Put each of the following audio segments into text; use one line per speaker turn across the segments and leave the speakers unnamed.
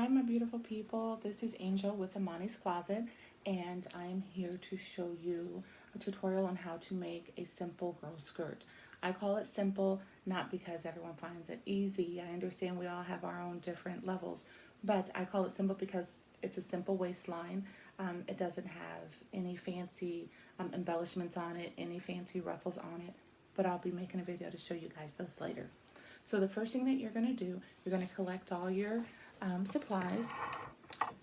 Hi, my beautiful people. This is Angel with Amani's Closet, and I am here to show you a tutorial on how to make a simple girl skirt. I call it simple not because everyone finds it easy. I understand we all have our own different levels, but I call it simple because it's a simple waistline. It doesn't have any fancy embellishments on it, any fancy ruffles on it, but I'll be making a video to show you guys those later. So the first thing that you're going to do, you're going to collect all your supplies.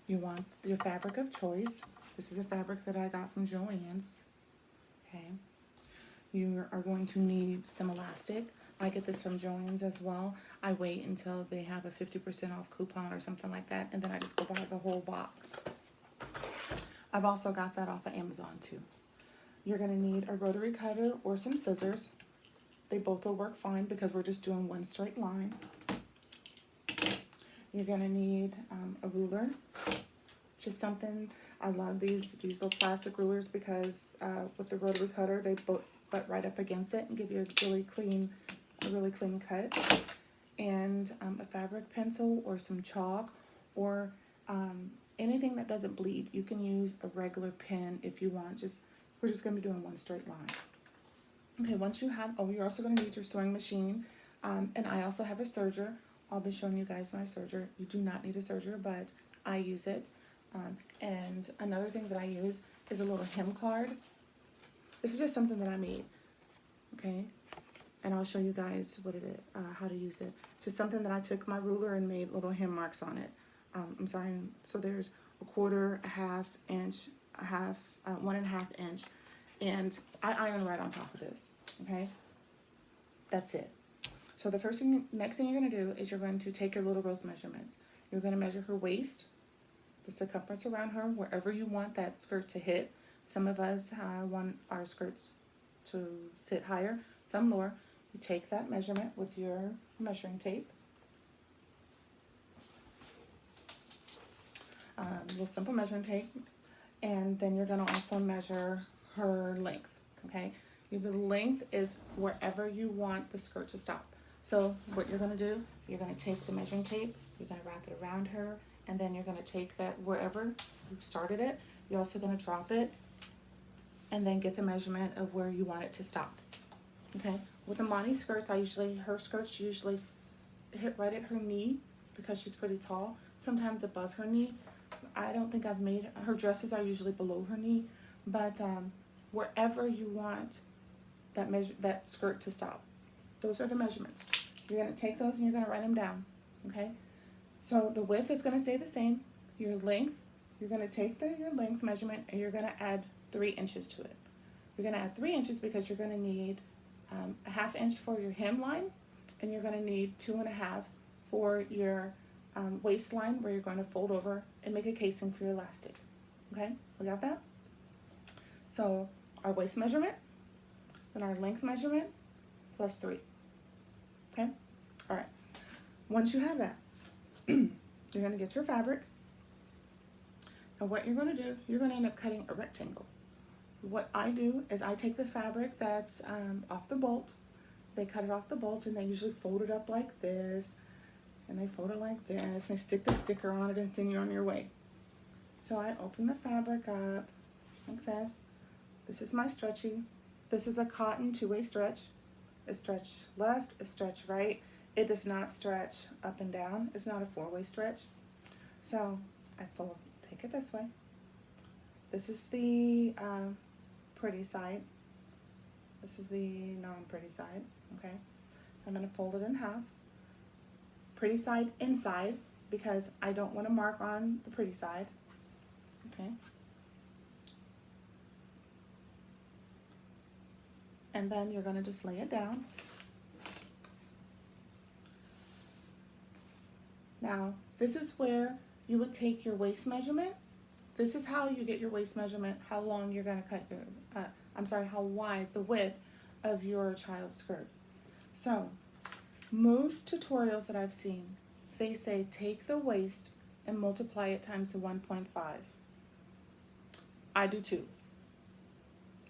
You want your fabric of choice. This is a fabric that I got from Joann's. Okay. You are going to need some elastic. I get this from Joann's as well. I wait until they have a 50% off coupon or something like that, and then I just go buy the whole box. I've also got that off of Amazon too. You're going to need a rotary cutter or some scissors. They both will work fine because we're just doing one straight line. You're going to need a ruler, just something. I love these little plastic rulers because with the rotary cutter they butt right up against it and give you a really clean cut. And a fabric pencil or some chalk or anything that doesn't bleed. You can use a regular pen if you want. We're just going to be doing one straight line. Okay, once you have, you're also going to need your sewing machine, and I also have a serger. I'll be showing you guys my serger. You do not need a serger, but I use it. And another thing that I use is a little hem card. This is just something that I made, okay? And I'll show you guys what it is, how to use it. It's just something that I took my ruler and made little hem marks on it. I'm sorry, so there's a quarter, a half inch, a half, 1.5 inch. And I iron right on top of this, okay? That's it. So the next thing you're going to do is you're going to take your little girl's measurements. You're going to measure her waist, the circumference around her, wherever you want that skirt to hit. Some of us want our skirts to sit higher, some lower. You take that measurement with your measuring tape. Little simple measuring tape. And then you're going to also measure her length, okay? The length is wherever you want the skirt to stop. So what you're going to do, you're going to take the measuring tape, you're going to wrap it around her, and then you're going to take that wherever you started it, you're also going to drop it, and then get the measurement of where you want it to stop, okay? With Amani skirts, her skirts usually hit right at her knee because she's pretty tall, sometimes above her knee. I don't think I've made, her dresses are usually below her knee, but wherever you want that skirt to stop. Those are the measurements. You're going to take those and you're going to write them down, okay? So the width is going to stay the same. Your length, you're going to take your length measurement and you're going to add 3 inches to it. You're going to add 3 inches because you're going to need a 1/2 inch for your hemline, and you're going to need 2.5 for your waistline, where you're going to fold over and make a casing for your elastic. Okay, we got that? So our waist measurement, then our length measurement, plus 3. Okay? All right. Once you have that, you're going to get your fabric. And what you're going to do, you're going to end up cutting a rectangle. What I do is I take the fabric that's off the bolt. They cut it off the bolt, and they usually fold it up like this. And they fold it like this. And they stick the sticker on it and send you on your way. So I open the fabric up like this. This is my stretchy. This is a cotton 2-way stretch. A stretch left, a stretch right. It does not stretch up and down. It's not a 4-way stretch. So I take it this way. This is the pretty side. This is the non-pretty side, okay? I'm going to fold it in half. Pretty side inside because I don't want to mark on the pretty side, okay? And then you're going to just lay it down. Now, this is where you would take your waist measurement. This is how you get your waist measurement, how long you're going to cut your, how wide, the width of your child's skirt. So, most tutorials that I've seen, they say take the waist and multiply it times 1.5. I do too.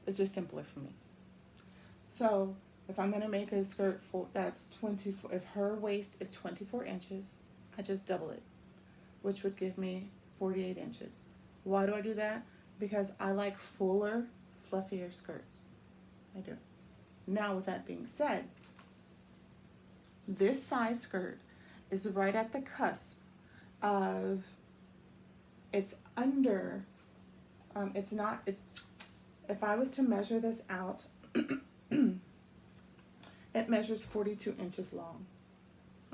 It's just simpler for me. So if I'm going to make a skirt that's 24, if her waist is 24 inches, I just double it. which would give me 48 inches. Why do I do that? Because I like fuller, fluffier skirts. I do. Now, with that being said, this size skirt is right at the cusp of, it's under, it's not, if I was to measure this out, it measures 42 inches long,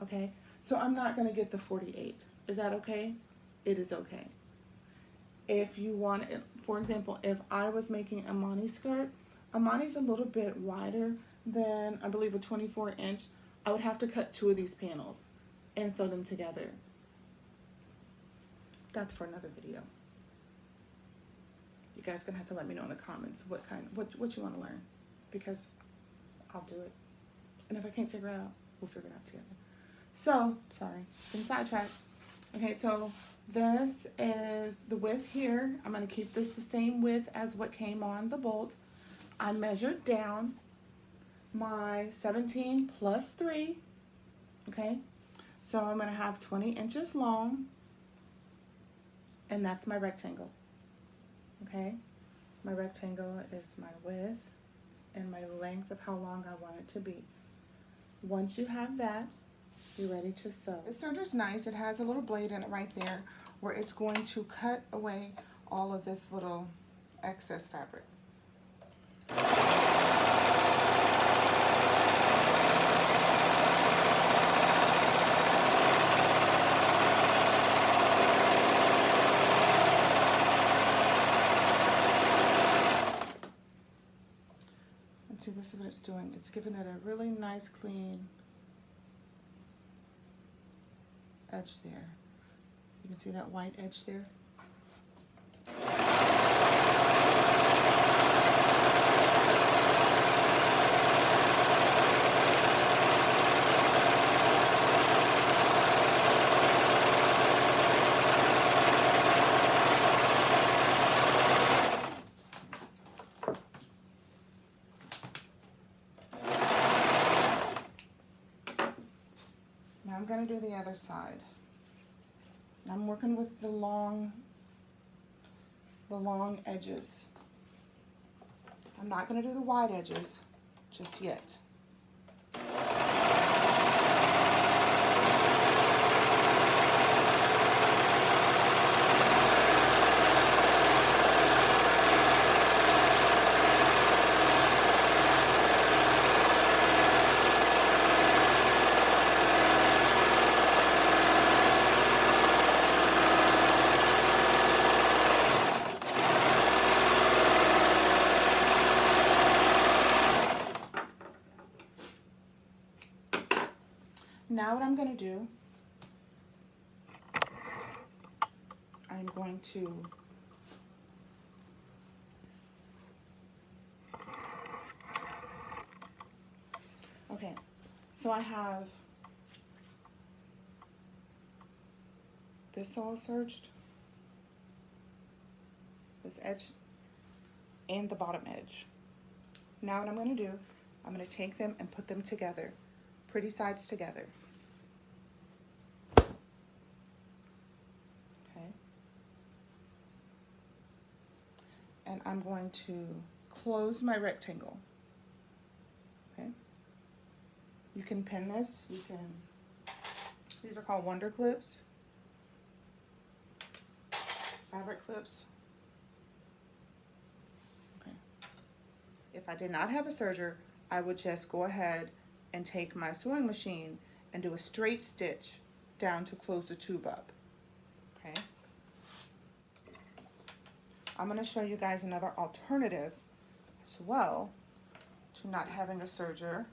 okay? So I'm not gonna get the 48. Is that okay? It is okay. If you want it, for example, if I was making a Amani skirt, Amani's a little bit wider than, I believe, a 24 inch. I would have to cut 2 of these panels and sew them together. That's for another video. You guys gonna have to let me know in the comments what you want to learn, because I'll do it. And if I can't figure it out, we'll figure it out together. So, sorry, been sidetracked. Okay, so this is the width here. I'm gonna keep this the same width as what came on the bolt. I measured down my 17 plus 3, okay? So I'm gonna have 20 inches long, and that's my rectangle, okay? My rectangle is my width and my length of how long I want it to be. Once you have that, you're ready to sew. This serger's nice. It has a little blade in it right there where it's going to cut away all of this little excess fabric. See, this is what it's doing. It's giving it a really nice, clean edge there. You can see that white edge there. I'm going to do the other side. I'm working with the long edges. I'm not going to do the wide edges just yet. Now what I'm going to do, I'm going to okay, so I have this all serged, this edge and the bottom edge. Now what I'm going to do, I'm going to take them and put them together, pretty sides together. And I'm going to close my rectangle, okay? You can pin this, these are called Wonder Clips, fabric clips. Okay. If I did not have a serger, I would just go ahead and take my sewing machine and do a straight stitch down to close the tube up, okay? I'm going to show you guys another alternative as well to not having a serger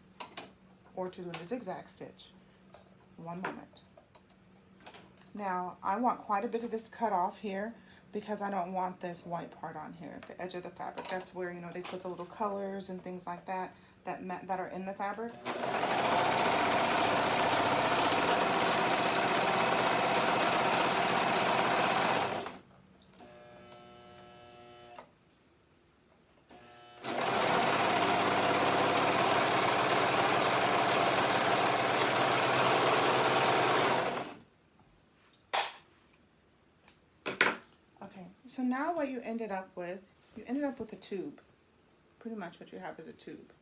or to doing a zigzag stitch. One moment. Now, I want quite a bit of this cut off here because I don't want this white part on here, the edge of the fabric. That's where, you know, they put the little colors and things like that that are in the fabric. So now what you ended up with a tube. Pretty much what you have is a tube.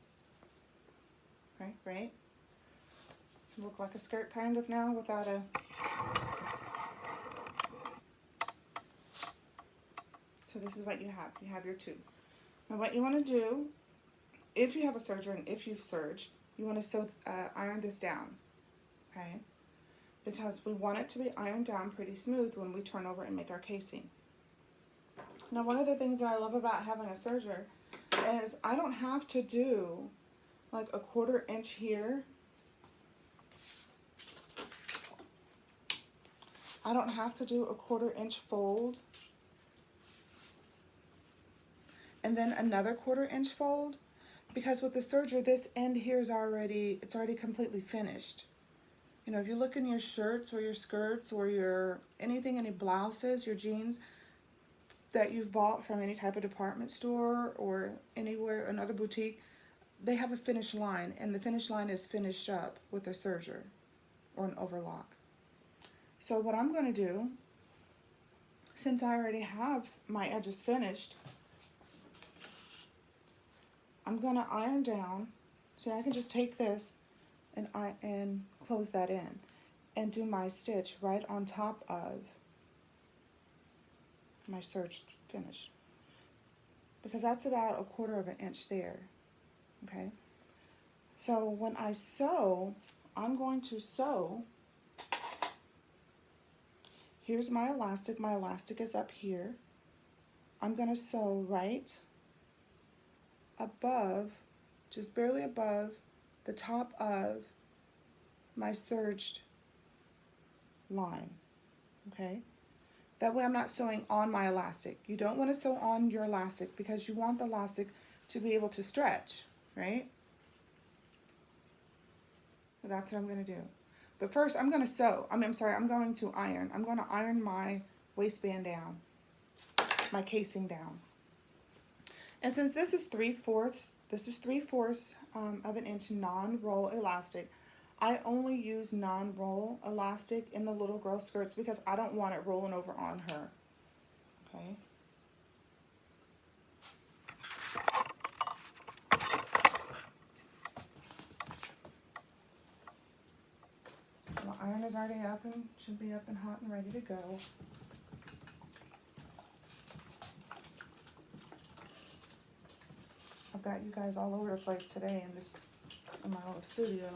Right? Look like a skirt kind of now without a... So this is what you have. You have your tube. Now what you want to do, if you have a serger and if you've serged, you want to iron this down, okay? Because we want it to be ironed down pretty smooth when we turn over and make our casing. Now one of the things that I love about having a serger is I don't have to do like a 1/4 inch here. I don't have to do a 1/4 inch fold and then another 1/4 inch fold, because with the serger this end here is already completely finished. You know, if you look in your shirts or your skirts or your any blouses, your jeans that you've bought from any type of department store or anywhere, another boutique, they have a finish line, and the finish line is finished up with a serger or an overlock. So what I'm going to do, since I already have my edges finished, I'm going to iron down. So I can just take this and close that in and do my stitch right on top of my serged finish, because that's about a 1/4 inch there. Okay, so when I sew, I'm going to sew. Here's my elastic. My elastic is up here. I'm going to sew right above, just barely above the top of my serged line. Okay, that way I'm not sewing on my elastic. You don't want to sew on your elastic because you want the elastic to be able to stretch, right? So that's what I'm going to do. But first I'm going to sew. I'm going to iron. I'm going to iron my waistband down, my casing down. And since this is 3/4 of an inch non-roll elastic, I only use non-roll elastic in the little girl skirts because I don't want it rolling over on her. Okay. So my iron is already up and should be up and hot and ready to go. I've got you guys all over the place today in my little studio.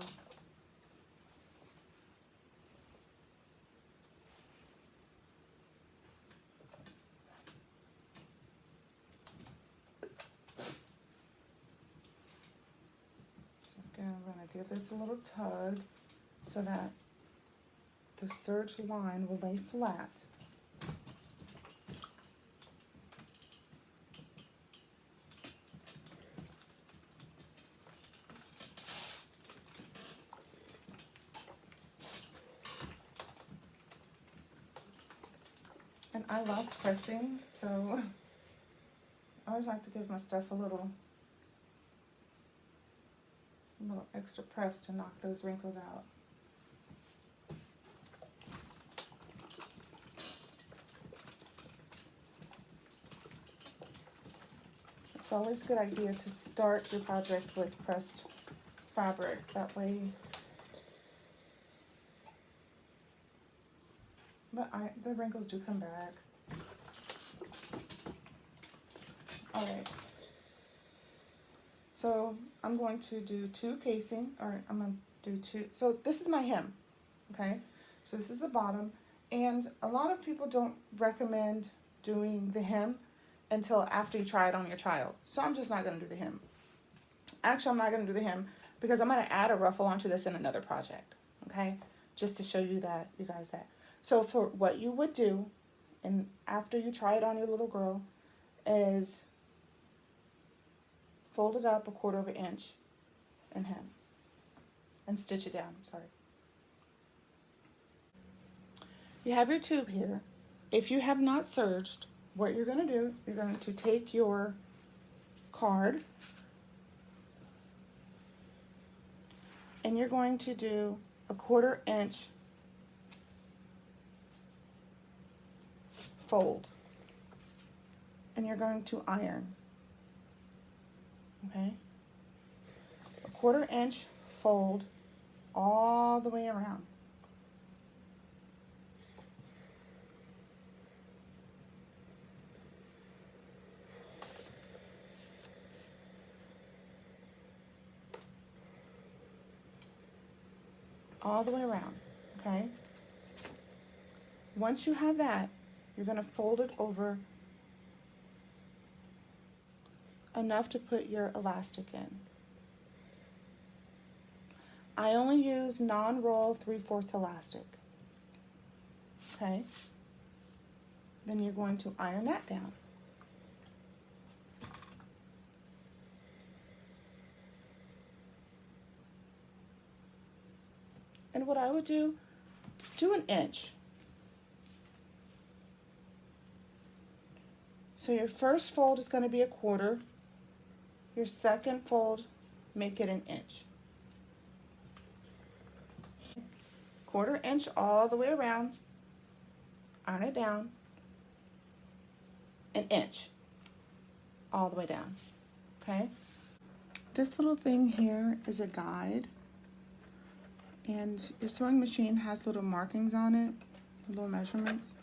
So again, I'm going to give this a little tug so that the serge line will lay flat. And I love pressing, so I always like to give my stuff a little extra press to knock those wrinkles out. It's always a good idea to start your project with pressed fabric. That way, the wrinkles do come back. Alright, so I'm going to do two casing, or I'm going to do two, so this is my hem, okay? So this is the bottom, and a lot of people don't recommend doing the hem until after you try it on your child. So I'm just not going to do the hem. Actually, I'm not going to do the hem because I'm going to add a ruffle onto this in another project, okay? Just to show you guys that. So for what you would do, and after you try it on your little girl, is fold it up a 1/4 inch and hem, and stitch it down, sorry. You have your tube here. If you have not serged, what you're going to do, you're going to take your card and you're going to do a 1/4 inch fold. and you're going to iron. Okay? A 1/4 inch fold all the way around. All the way around, okay? Once you have that, you're going to fold it over enough to put your elastic in. I only use non-roll 3/4 elastic, okay? Then you're going to iron that down. And what I would do 1 inch. So your first fold is going to be a 1/4. Your second fold, make it 1 inch. 1/4 inch all the way around. Iron it down. 1 inch all the way down. Okay? This little thing here is a guide. And your sewing machine has little markings on it, little measurements.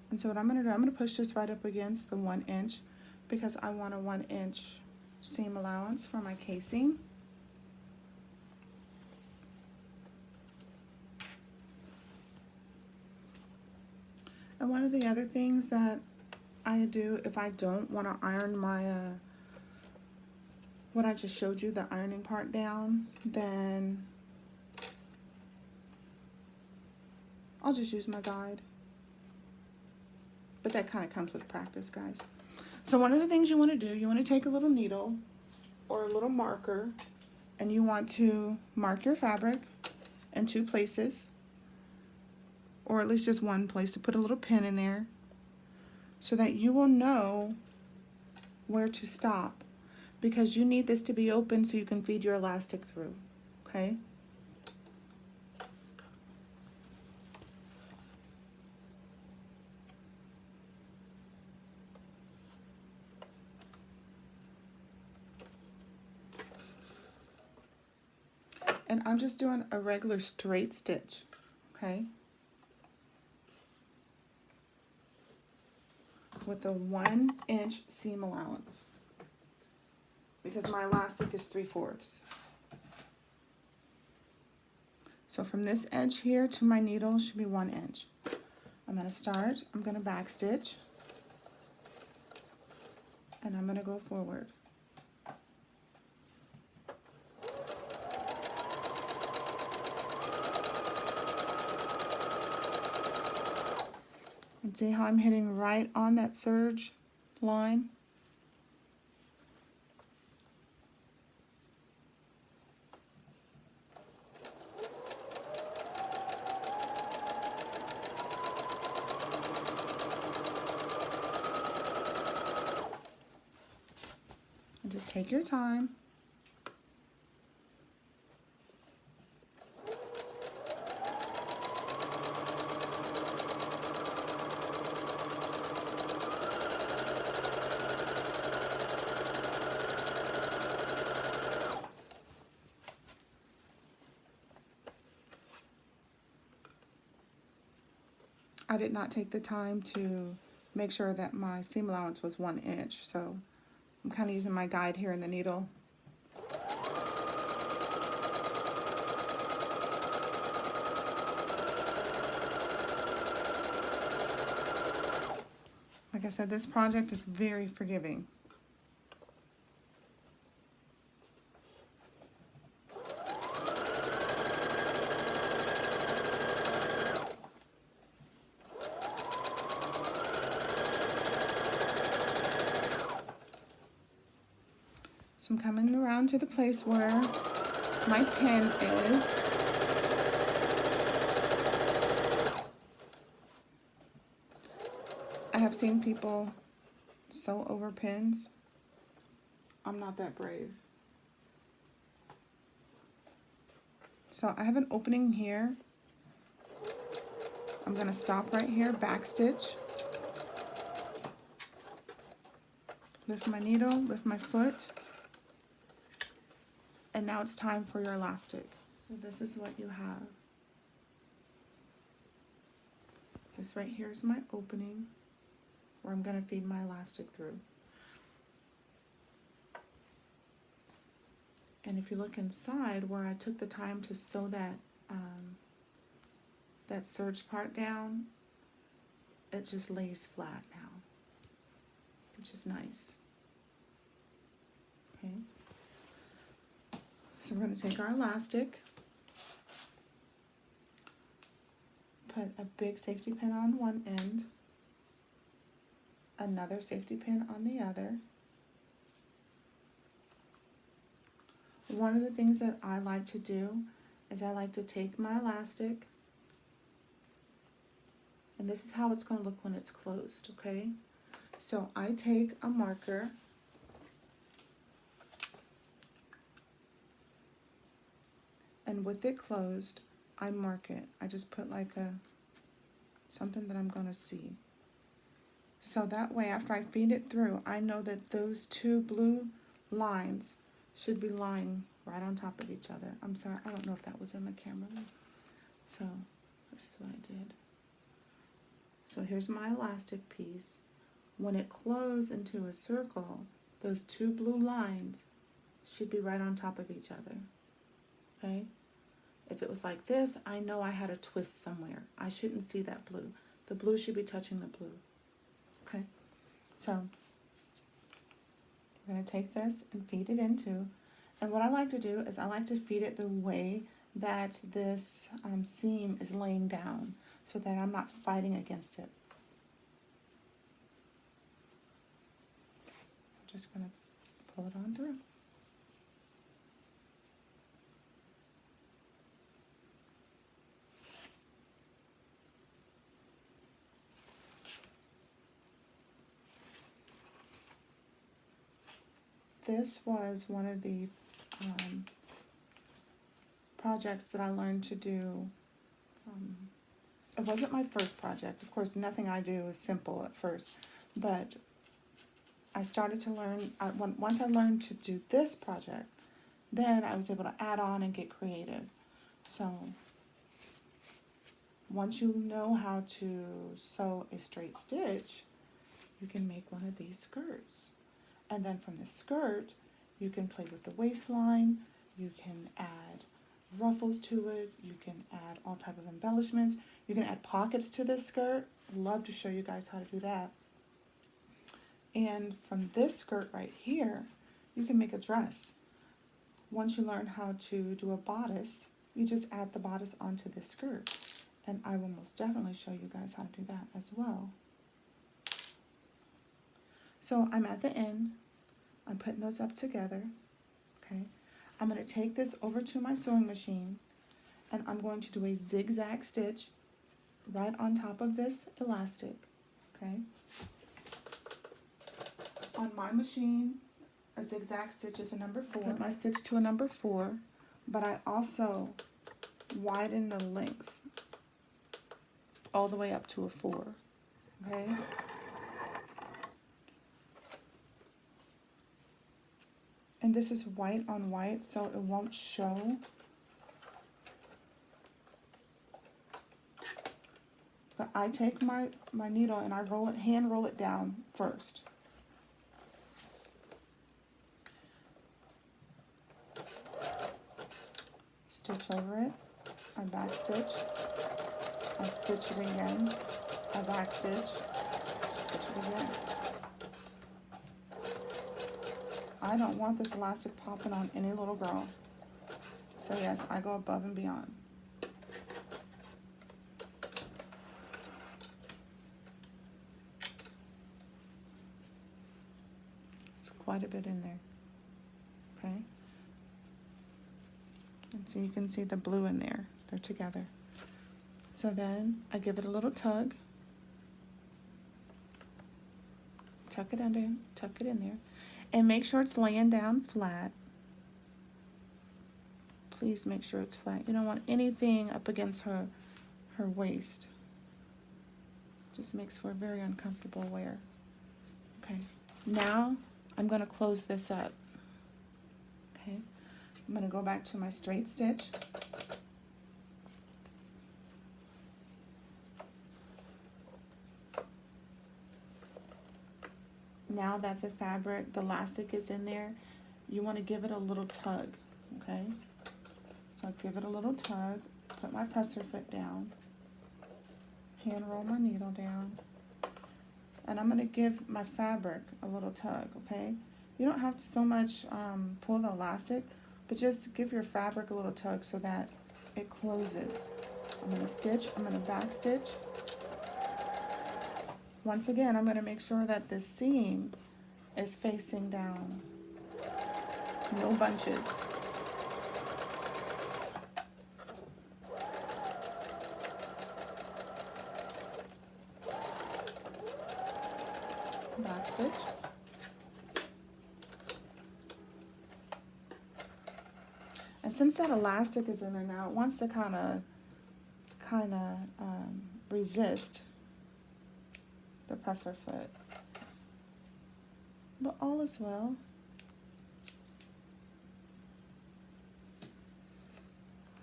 And so what I'm going to do, I'm going to push this right up against the 1 inch because I want a 1 inch seam allowance for my casing. And one of the other things that I do if I don't want to iron my what I just showed you, the ironing part down, then I'll just use my guide. But that kind of comes with practice, guys. So one of the things you want to do, you want to take a little needle or a little marker, and you want to mark your fabric in 2 places, or at least just one place, to put a little pin in there so that you will know where to stop, because you need this to be open so you can feed your elastic through, okay? And I'm just doing a regular straight stitch, okay? With a 1 inch seam allowance, because my elastic is 3/4. So from this edge here to my needle should be 1 inch. I'm going to start, I'm going to back stitch, and I'm going to go forward. And see how I'm hitting right on that serge line? And just take your time. I did not take the time to make sure that my seam allowance was 1 inch, so I'm kind of using my guide here in the needle. Like I said, this project is very forgiving. So I'm coming around to the place where my pin is. I have seen people sew over pins. I'm not that brave. So I have an opening here. I'm going to stop right here, back stitch. lift my needle, lift my foot, and now it's time for your elastic. So this is what you have. This right here is my opening where I'm going to feed my elastic through. And if you look inside where I took the time to sew that that serge part down, it just lays flat now, which is nice. Okay. So we're going to take our elastic, put a big safety pin on one end, another safety pin on the other. One of the things that I like to do is I like to take my elastic, and this is how it's going to look when it's closed, okay? So I take a marker, and with it closed, I mark it. I just put like something that I'm going to see. So that way, after I feed it through, I know that those two blue lines should be lying right on top of each other. I'm sorry, I don't know if that was in the camera. So this is what I did. So here's my elastic piece. When it closes into a circle, those two blue lines should be right on top of each other. Okay? If it was like this, I know I had a twist somewhere. I shouldn't see that blue. The blue should be touching the blue. Okay? So we're going to take this and feed it into, and what I like to do is I like to feed it the way that this seam is laying down so that I'm not fighting against it. I'm just going to pull it on through. This was one of the projects that I learned to do. It wasn't my first project. Of course, nothing I do is simple at first, but I started to learn, once I learned to do this project, then I was able to add on and get creative. So once you know how to sew a straight stitch, you can make one of these skirts. And then from the skirt, you can play with the waistline, you can add ruffles to it, you can add all type of embellishments, you can add pockets to this skirt. I'd love to show you guys how to do that. And from this skirt right here, you can make a dress. Once you learn how to do a bodice, you just add the bodice onto this skirt. And I will most definitely show you guys how to do that as well. So I'm at the end, I'm putting those up together, okay? I'm going to take this over to my sewing machine, and I'm going to do a zigzag stitch right on top of this elastic, okay? On my machine, a zigzag stitch is a number 4. I put my stitch to a number 4, but I also widen the length all the way up to a 4, okay? And this is white on white, so it won't show. But I take my needle and I roll it, hand roll it down first. Stitch over it, I back stitch, I stitch it again, I back stitch, stitch it again. I don't want this elastic popping on any little girl. So yes, I go above and beyond. It's quite a bit in there. Okay? And so you can see the blue in there. They're together. So then I give it a little tug. Tuck it under, tuck it in there. And make sure it's laying down flat. Please make sure it's flat. You don't want anything up against her waist. Just makes for a very uncomfortable wear. Okay, now I'm going to close this up. Okay, I'm going to go back to my straight stitch. Now that the fabric, the elastic is in there, you want to give it a little tug, okay? So I give it a little tug, put my presser foot down, hand roll my needle down, and I'm going to give my fabric a little tug, okay? You don't have to so much pull the elastic, but just give your fabric a little tug so that it closes. I'm going to stitch, I'm going to back stitch. Once again, I'm going to make sure that this seam is facing down. No bunches. Back stitch. And since that elastic is in there now, it wants to kind of resist the presser foot. But all is well.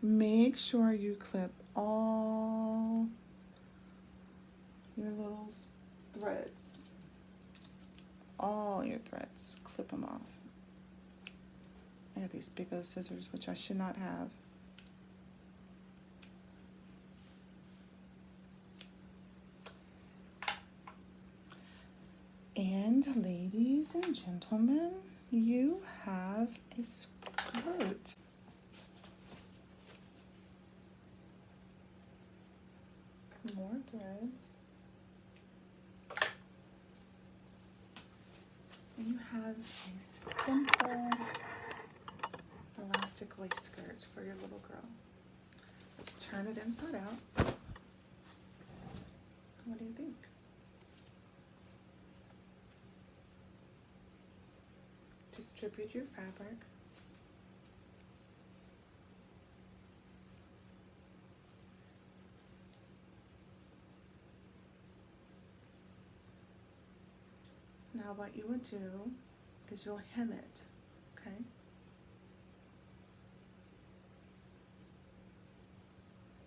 Make sure you clip all your little threads. All your threads. Clip them off. I have these big old scissors, which I should not have. And ladies and gentlemen, you have a skirt. More threads. And you have a simple elastic waist skirt for your little girl. Let's turn it inside out. What do you think? Distribute your fabric. Now what you would do is you'll hem it, okay?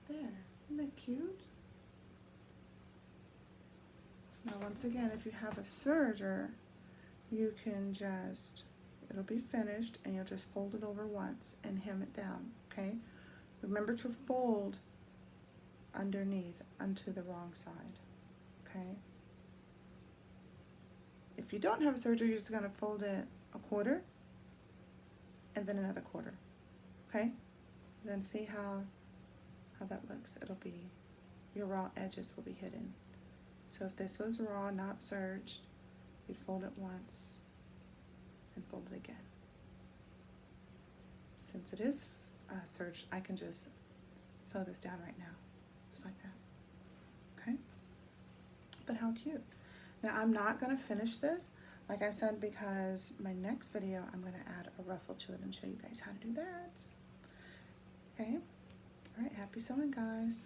There, isn't that cute? Now once again, if you have a serger, you can just, it'll be finished and you'll just fold it over once and hem it down, okay? Remember to fold underneath onto the wrong side, okay? If you don't have a serger, you're just gonna fold it a quarter and then another quarter, okay? Then see how that looks. It'll be, your raw edges will be hidden. So if this was raw, not serged, you'd fold it once and fold it again. Since it is serged, I can just sew this down right now, just like that, okay? But how cute. Now I'm not gonna finish this, like I said, because my next video, I'm gonna add a ruffle to it and show you guys how to do that. Okay, all right, happy sewing, guys.